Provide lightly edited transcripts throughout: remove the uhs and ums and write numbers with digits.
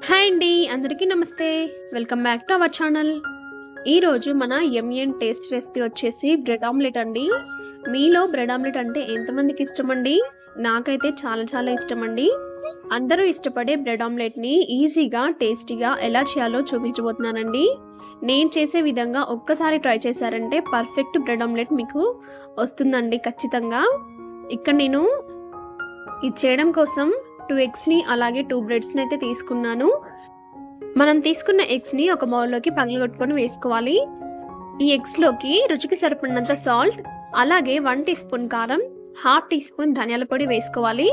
Hi అండి, అందరికీ నమస్తే. Welcome back to our channel. ఈరోజు మన యమ్మీ అండ్ టేస్ట్ రెసిపీ వచ్చేసి బ్రెడ్ ఆమ్లెట్ అండి. మీలో బ్రెడ్ ఆమ్లెట్ అంటే ఎంతమందికి ఇష్టమండి? నాకైతే చాలా చాలా ఇష్టమండి. అందరూ ఇష్టపడే బ్రెడ్ ఆమ్లెట్ని ఈజీగా టేస్టీగా ఎలా చేయాలో చూపించబోతున్నానండి. నేను చేసే విధంగా ఒక్కసారి ట్రై చేశారంటే పర్ఫెక్ట్ బ్రెడ్ ఆమ్లెట్ మీకు వస్తుందండి ఖచ్చితంగా. ఇక్కడ నేను ఇది చేయడం కోసం 2 ఎగ్స్‌ని అలాగే 2 బ్రెడ్స్‌ని అయితే తీసుకున్నాను. మనం తీసుకున్న ఎగ్స్‌ని ఒక బౌల్‌లోకి పగలగొట్టుకొని వేసుకోవాలి. ఈ ఎగ్స్‌లోకి రుచికి సరిపడినంత సాల్ట్, అలాగే 1 టీ స్పూన్ కారం, 1/2 టీ స్పూన్ ధనియాల పొడి వేసుకోవాలి.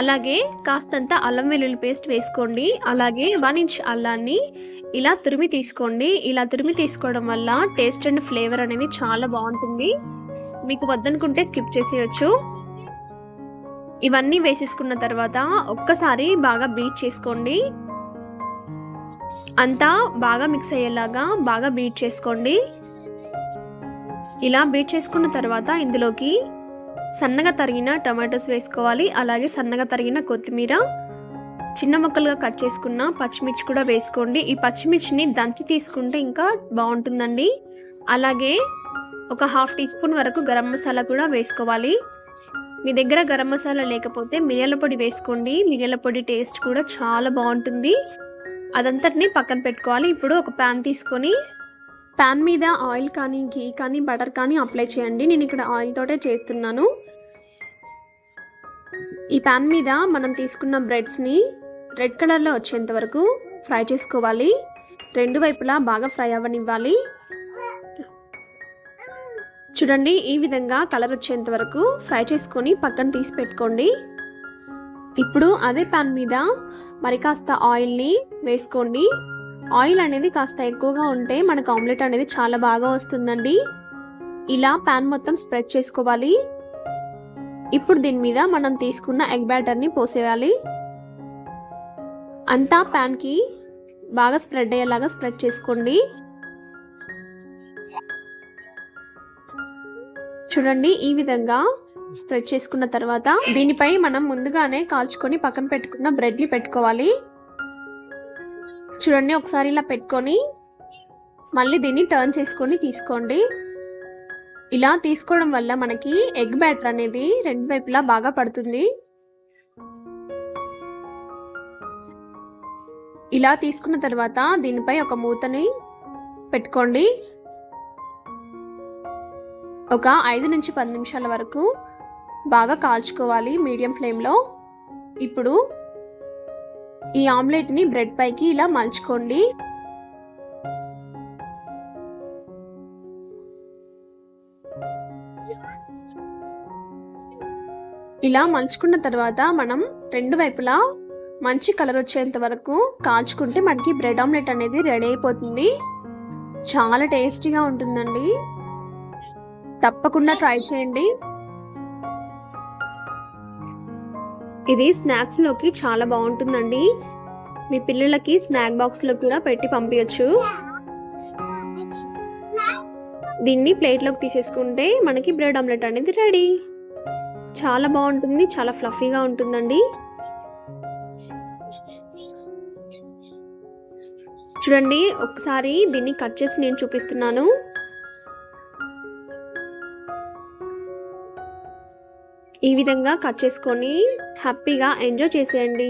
అలాగే కాస్తంత అల్లం వెల్లుల్లి పేస్ట్ వేసుకోండి. అలాగే 1 ఇంచ్ అల్లాన్ని ఇలా తురిమి తీసుకోండి. ఇలా తురిమి తీసుకోవడం వల్ల టేస్ట్ అండ్ ఫ్లేవర్ అనేది చాలా బాగుంటుంది. మీకు వద్దనుకుంటే స్కిప్ చేసేయొచ్చు. ఇవన్నీ వేసేసుకున్న తర్వాత ఒక్కసారి బాగా బీట్ చేసుకోండి. అంతా బాగా మిక్స్ అయ్యేలాగా బాగా బీట్ చేసుకోండి. ఇలా బీట్ చేసుకున్న తర్వాత ఇందులోకి సన్నగా తరిగిన టమాటోస్ వేసుకోవాలి. అలాగే సన్నగా తరిగిన కొత్తిమీర, చిన్న ముక్కలుగా కట్ చేసుకున్న పచ్చిమిర్చి కూడా వేసుకోండి. ఈ పచ్చిమిర్చిని దంచి తీసుకుంటే ఇంకా బాగుంటుందండి. అలాగే ఒక 1/2 టీ స్పూన్ వరకు గరం మసాలా కూడా వేసుకోవాలి. మీ దగ్గర గరం మసాలా లేకపోతే మిరియాల పొడి వేసుకోండి. మిరియాల పొడి టేస్ట్ కూడా చాలా బాగుంటుంది. అదంతటిని పక్కన పెట్టుకోవాలి. ఇప్పుడు ఒక ప్యాన్ తీసుకొని ప్యాన్ మీద ఆయిల్ కానీ, ఘీ కానీ, బటర్ కానీ అప్లై చేయండి. నేను ఇక్కడ ఆయిల్ తోటే చేస్తున్నాను. ఈ ప్యాన్ మీద మనం తీసుకున్న బ్రెడ్స్ని రెడ్ కలర్లో వచ్చేంత వరకు ఫ్రై చేసుకోవాలి. రెండు వైపులా బాగా ఫ్రై అవ్వనివ్వాలి. చూడండి, ఈ విధంగా కలర్ వచ్చేంత వరకు ఫ్రై చేసుకొని పక్కన తీసి పెట్టుకోండి. ఇప్పుడు అదే ప్యాన్ మీద మరి కాస్త ఆయిల్ని వేసుకోండి. ఆయిల్ అనేది కాస్త ఎక్కువగా ఉంటే మనకు ఆమ్లెట్ అనేది చాలా బాగా వస్తుందండి. ఇలా ప్యాన్ మొత్తం స్ప్రెడ్ చేసుకోవాలి. ఇప్పుడు దీని మీద మనం తీసుకున్న ఎగ్ బ్యాటర్ని పోసేయాలి. అంతా ప్యాన్కి బాగా స్ప్రెడ్ అయ్యేలాగా స్ప్రెడ్ చేసుకోండి. చూడండి, ఈ విధంగా స్ప్రెడ్ చేసుకున్న తర్వాత దీనిపై మనం ముందుగానే కాల్చుకొని పక్కన పెట్టుకున్న బ్రెడ్ని పెట్టుకోవాలి. చూడండి, ఒకసారి ఇలా పెట్టుకొని మళ్ళీ దీన్ని టర్న్ చేసుకొని తీసుకోండి. ఇలా తీసుకోవడం వల్ల మనకి ఎగ్ బ్యాటర్ అనేది రెండు వైపులా బాగా పడుతుంది. ఇలా తీసుకున్న తర్వాత దీనిపై ఒక మూతని పెట్టుకోండి. ఒక 5 నుంచి 10 నిమిషాల వరకు బాగా కాల్చుకోవాలి మీడియం ఫ్లేమ్లో. ఇప్పుడు ఈ ఆమ్లెట్ని బ్రెడ్ పైకి ఇలా మలుచుకోండి. ఇలా మలుచుకున్న తర్వాత మనం రెండు వైపులా మంచి కలర్ వచ్చేంత వరకు కాల్చుకుంటే మనకి బ్రెడ్ ఆమ్లెట్ అనేది రెడీ అయిపోతుంది. చాలా టేస్టీగా ఉంటుందండి. తప్పకుండా ట్రై చేయండి. ఇది స్నాక్స్ లోకి చాలా బాగుంటుందండి. మీ పిల్లలకి స్నాక్ బాక్స్ లో కూడా పెట్టి పంపించచ్చు. దీన్ని ప్లేట్లోకి తీసేసుకుంటే మనకి బ్రెడ్ ఆమ్లెట్ అనేది రెడీ. చాలా బాగుంటుంది, చాలా ఫ్లఫీగా ఉంటుందండి. చూడండి, ఒకసారి దీన్ని కట్ చేసి నేను చూపిస్తున్నాను. ఈ విధంగా కట్ చేసుకొని హ్యాపీగా ఎంజాయ్ చేసేయండి.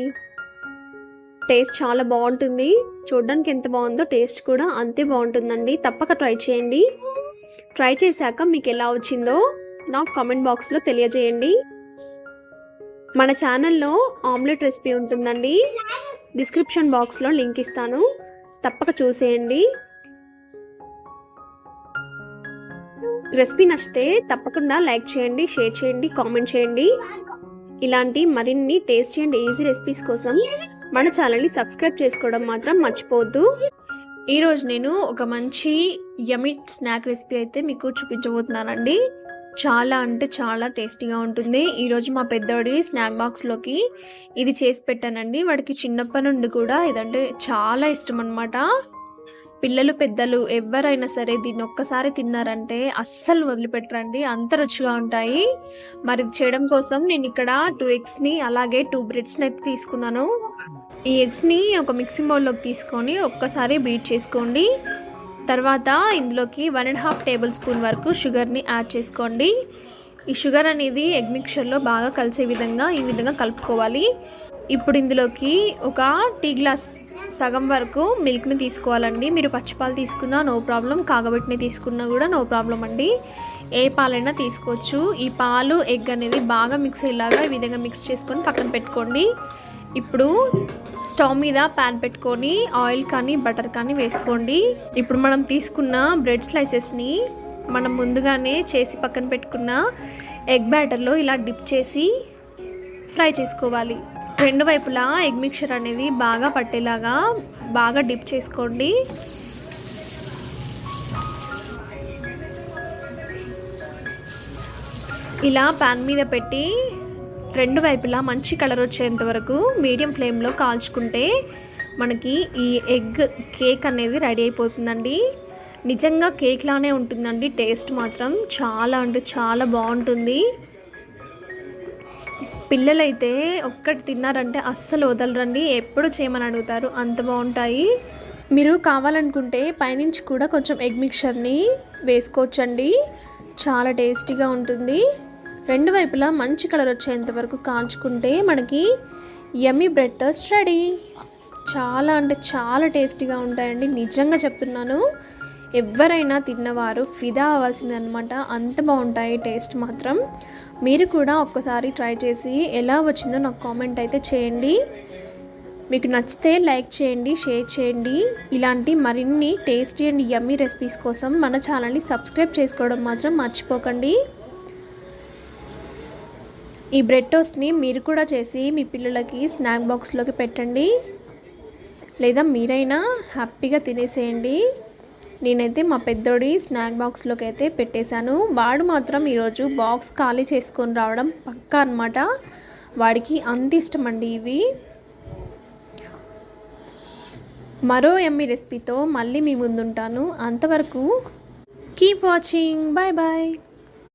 టేస్ట్ చాలా బాగుంటుంది. చూడడానికి ఎంత బాగుందో టేస్ట్ కూడా అంతే బాగుంటుందండి. తప్పక ట్రై చేయండి. ట్రై చేశాక మీకు ఎలా వచ్చిందో నాకు కామెంట్ బాక్స్లో తెలియజేయండి. మన ఛానల్లో ఆమ్లెట్ రెసిపీ ఉంటుందండి. డిస్క్రిప్షన్ బాక్స్లో లింక్ ఇస్తాను, తప్పక చూసేయండి. రెసిపీ నచ్చితే తప్పకుండా లైక్ చేయండి, షేర్ చేయండి, కామెంట్ చేయండి. ఇలాంటి మరిన్ని టేస్టీ అండ్ ఈజీ రెసిపీస్ కోసం మన ఛానల్ని సబ్స్క్రైబ్ చేసుకోవడం మాత్రం మర్చిపోవద్దు. ఈరోజు నేను ఒక మంచి యమ్మీ స్నాక్ రెసిపీ అయితే మీకు చూపించబోతున్నానండి. చాలా అంటే చాలా టేస్టీగా ఉంటుంది. ఈరోజు మా పెద్దోడి స్నాక్ బాక్స్లోకి ఇది చేసి పెట్టానండి. వాడికి చిన్నప్పటి నుండి కూడా ఇదంటే చాలా ఇష్టం అన్నమాట. పిల్లలు పెద్దలు ఎవరైనా సరే దీన్ని ఒక్కసారి తిన్నారంటే అస్సలు వదిలిపెట్టరండి, అంత రుచిగా ఉంటాయి. మరి చేయడం కోసం నేను ఇక్కడ 2 ఎగ్స్ని అలాగే 2 బ్రెడ్స్ని అయితే తీసుకున్నాను. ఈ ఎగ్స్ని ఒక మిక్సింగ్ బౌల్లోకి తీసుకొని ఒక్కసారి బీట్ చేసుకోండి. తర్వాత ఇందులోకి 1.5 టేబుల్ స్పూన్ వరకు షుగర్ని యాడ్ చేసుకోండి. ఈ షుగర్ అనేది ఎగ్ మిక్చర్లో బాగా కలిసే విధంగా ఈ విధంగా కలుపుకోవాలి. ఇప్పుడు ఇందులోకి ఒక టీ గ్లాస్ సగం వరకు మిల్క్ని తీసుకోవాలండి. మీరు పచ్చిపాలు తీసుకున్నా నో ప్రాబ్లం, కాగబెట్టిన తీసుకున్నా కూడా నో ప్రాబ్లం అండి. ఏ పాలైనా తీసుకోవచ్చు. ఈ పాలు ఎగ్ అనేది బాగా మిక్స్ అయ్యేలాగా ఈ విధంగా మిక్స్ చేసుకొని పక్కన పెట్టుకోండి. ఇప్పుడు స్టవ్ మీద ప్యాన్ పెట్టుకొని ఆయిల్ కానీ బటర్ కానీ వేసుకోండి. ఇప్పుడు మనం తీసుకున్న బ్రెడ్ స్లైసెస్ని మనం ముందుగానే చేసి పక్కన పెట్టుకున్న ఎగ్ బ్యాటర్లో ఇలా డిప్ చేసి ఫ్రై చేసుకోవాలి. రెండు వైపులా ఎగ్ మిక్చర్ అనేది బాగా పట్టేలాగా బాగా డిప్ చేసుకోండి. ఇలా ప్యాన్ మీద పెట్టి రెండు వైపులా మంచి కలర్ వచ్చేంత వరకు మీడియం ఫ్లేమ్లో కాల్చుకుంటే మనకి ఈ ఎగ్ కేక్ అనేది రెడీ అయిపోతుందండి. నిజంగా కేక్ లానే ఉంటుందండి. టేస్ట్ మాత్రం చాలా అంటే చాలా బాగుంటుంది. పిల్లలైతే ఒక్కటి తిన్నారంటే అస్సలు వదలరండి, ఎప్పుడు చేయమని అడుగుతారు, అంత బాగుంటాయి. మీరు కావాలనుకుంటే పైనుంచి కూడా కొంచెం ఎగ్ మిక్చర్ని వేసుకోవచ్చండి, చాలా టేస్టీగా ఉంటుంది. రెండు వైపులా మంచి కలర్ వచ్చేంత వరకు కాల్చుకుంటే మనకి యమ్మీ బ్రెడ్ టోస్ట్ రెడీ. చాలా అంటే చాలా టేస్టీగా ఉంటాయండి, నిజంగా చెప్తున్నాను. ఎవరైనా తిన్నవారు ఫిదా అవ్వాల్సిందే అనమాట, అంత బాగుంటాయి టేస్ట్ మాత్రం. మీరు కూడా ఒక్కసారి ట్రై చేసి ఎలా వచ్చిందో నాకు కామెంట్ అయితే చేయండి. మీకు నచ్చితే లైక్ చేయండి, షేర్ చేయండి. ఇలాంటి మరిన్ని టేస్టీ అండ్ యమ్మీ రెసిపీస్ కోసం మన ఛానల్ని సబ్స్క్రైబ్ చేసుకోవడం మాత్రం మర్చిపోకండి. ఈ బ్రెడ్ టోస్ట్ని మీరు కూడా చేసి మీ పిల్లలకి స్నాక్ బాక్స్లోకి పెట్టండి, లేదా మీరైనా హ్యాపీగా తినేసేయండి. నేనైతే మా పెద్దోడి స్నాక్ బాక్స్లోకి అయితే పెట్టేశాను. వాడు మాత్రం ఈరోజు బాక్స్ ఖాళీ చేసుకొని రావడం పక్కా అనమాట. వాడికి అంత ఇష్టం అండి ఇవి. మరో యమ్మీ రెసిపీతో మళ్ళీ మీ ముందుంటాను. అంతవరకు కీప్ వాచింగ్. Bye bye.